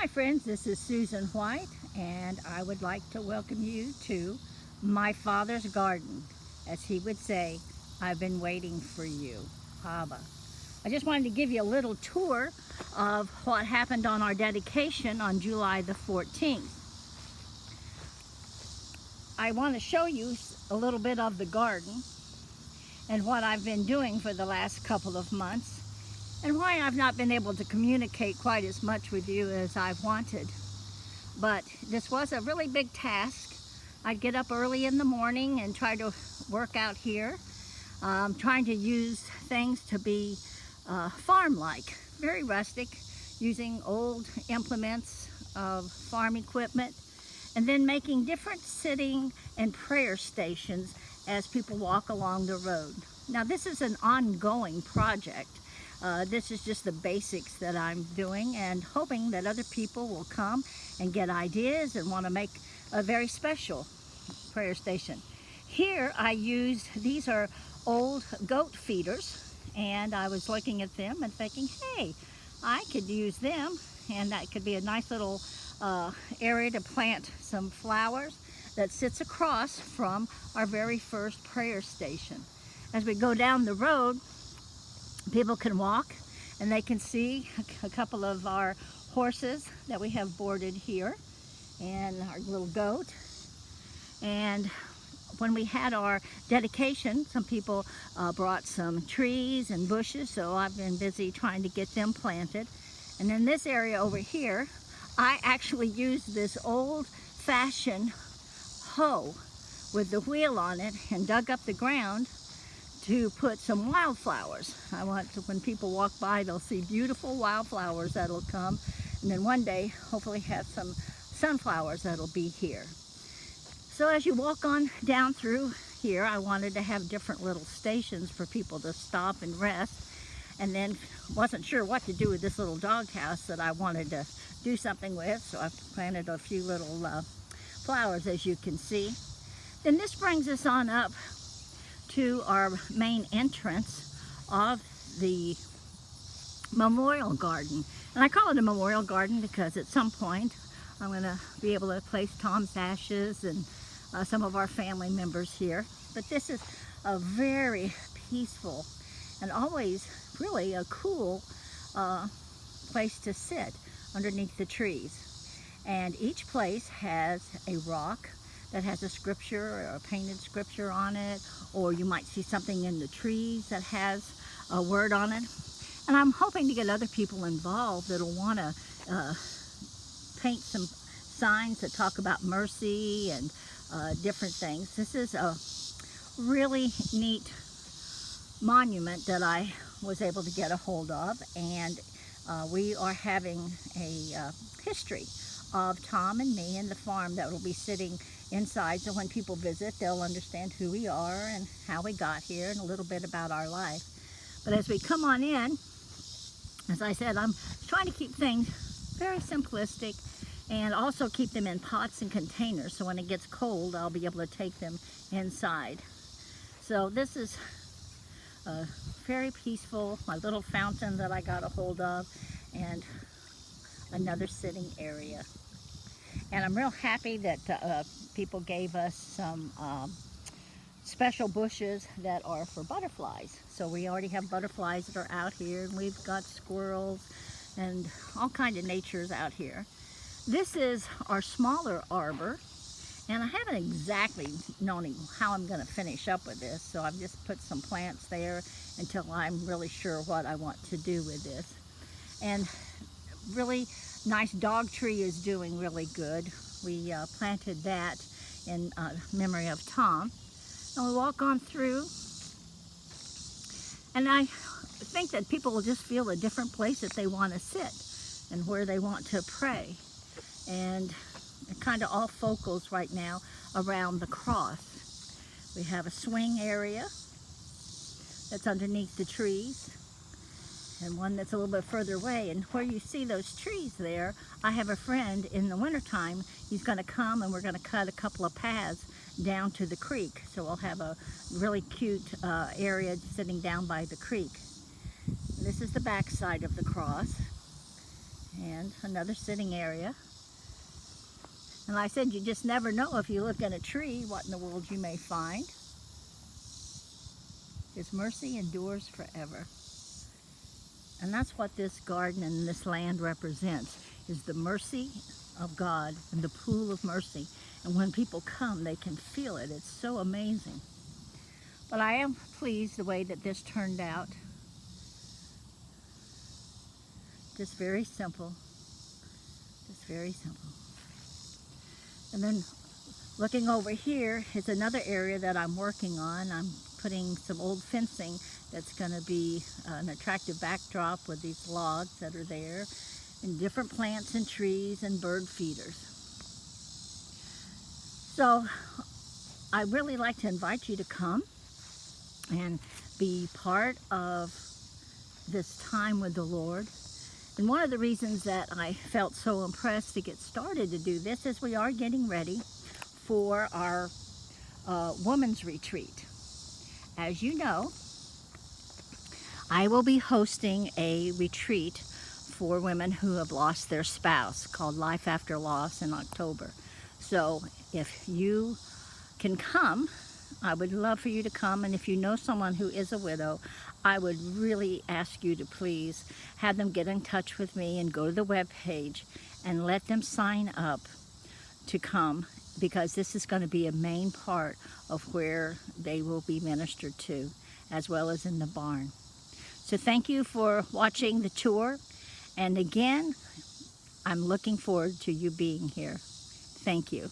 Hi friends, this is Susan White and I would like to welcome you to my father's garden. As he would say, I've been waiting for you, Abba. I just wanted to give you a little tour of what happened on our dedication on July the 14th. I want to show you a little bit of the garden and what I've been doing for the last couple of months and why I've not been able to communicate quite as much with you as I wanted. But this was a really big task. I'd get up early in the morning and try to work out here, trying to use things to be farm-like, very rustic, using old implements of farm equipment, and then making different sitting and prayer stations as people walk along the road. Now this is an ongoing project. This is just the basics that I'm doing and hoping that other people will come and get ideas and want to make a very special prayer station. Here I used, these are old goat feeders, and I was looking at them and thinking, hey, I could use them and that could be a nice little area to plant some flowers that sits across from our very first prayer station. As we go down the road, people can walk and they can see a couple of our horses that we have boarded here and our little goat. And when we had our dedication, some people brought some trees and bushes, so I've been busy trying to get them planted. And in this area over here, I actually used this old-fashioned hoe with the wheel on it and dug up the ground to put some wildflowers. I want to, when people walk by, they'll see beautiful wildflowers that'll come, and then one day hopefully have some sunflowers that'll be here. So as you walk on down through here, I wanted to have different little stations for people to stop and rest, and then wasn't sure what to do with this little doghouse that I wanted to do something with, so I planted a few little flowers, as you can see. Then this brings us on up to our main entrance of the memorial garden. And I call it a memorial garden because at some point I'm going to be able to place Tom's ashes and some of our family members here. But this is a very peaceful and always really a cool place to sit underneath the trees. And each place has a rock that has a scripture or a painted scripture on it, or you might see something in the trees that has a word on it. And I'm hoping to get other people involved that'll want to paint some signs that talk about mercy and different things. This is a really neat monument that I was able to get a hold of, and we are having a history of Tom and me and the farm that will be sitting inside, so when people visit they'll understand who we are and how we got here and a little bit about our life. But as we come on in, as I said, I'm trying to keep things very simplistic and also keep them in pots and containers, so when it gets cold I'll be able to take them inside. So this is very peaceful, my little fountain that I got a hold of, and another sitting area. And I'm real happy that people gave us some special bushes that are for butterflies. So we already have butterflies that are out here, and we've got squirrels and all kinds of natures out here. This is our smaller arbor, and I haven't exactly known how I'm going to finish up with this, so I've just put some plants there until I'm really sure what I want to do with this. And really nice dog tree is doing really good. We planted that in memory of Tom. And we walk on through, and I think that people will just feel a different place that they want to sit and where they want to pray. And it kind of all focals right now around the cross. We have a swing area that's underneath the trees, and one that's a little bit further away. And where you see those trees there, I have a friend in the wintertime. He's going to come and we're going to cut a couple of paths down to the creek. So we'll have a really cute area sitting down by the creek. And this is the back side of the cross. And and another sitting area. And like I said, you just never know if you look at a tree what in the world you may find. His mercy endures forever. And that's what this garden and this land represents, is the mercy of God and the pool of mercy. And when people come, they can feel it. It's so amazing. But I am pleased the way that this turned out. Just very simple. Just very simple. And then looking over here is another area that I'm working on. I'm putting some old fencing that's going to be an attractive backdrop with these logs that are there, and different plants and trees and bird feeders. So I really like to invite you to come and be part of this time with the Lord. And one of the reasons that I felt so impressed to get started to do this is we are getting ready for our women's retreat. As you know, I will be hosting a retreat for women who have lost their spouse called Life After Loss in October. So if you can come, I would love for you to come. And if you know someone who is a widow, I would really ask you to please have them get in touch with me and go to the web page and let them sign up to come, because this is going to be a main part of where they will be ministered to, as well as in the barn. So thank you for watching the tour. And again, I'm looking forward to you being here. Thank you.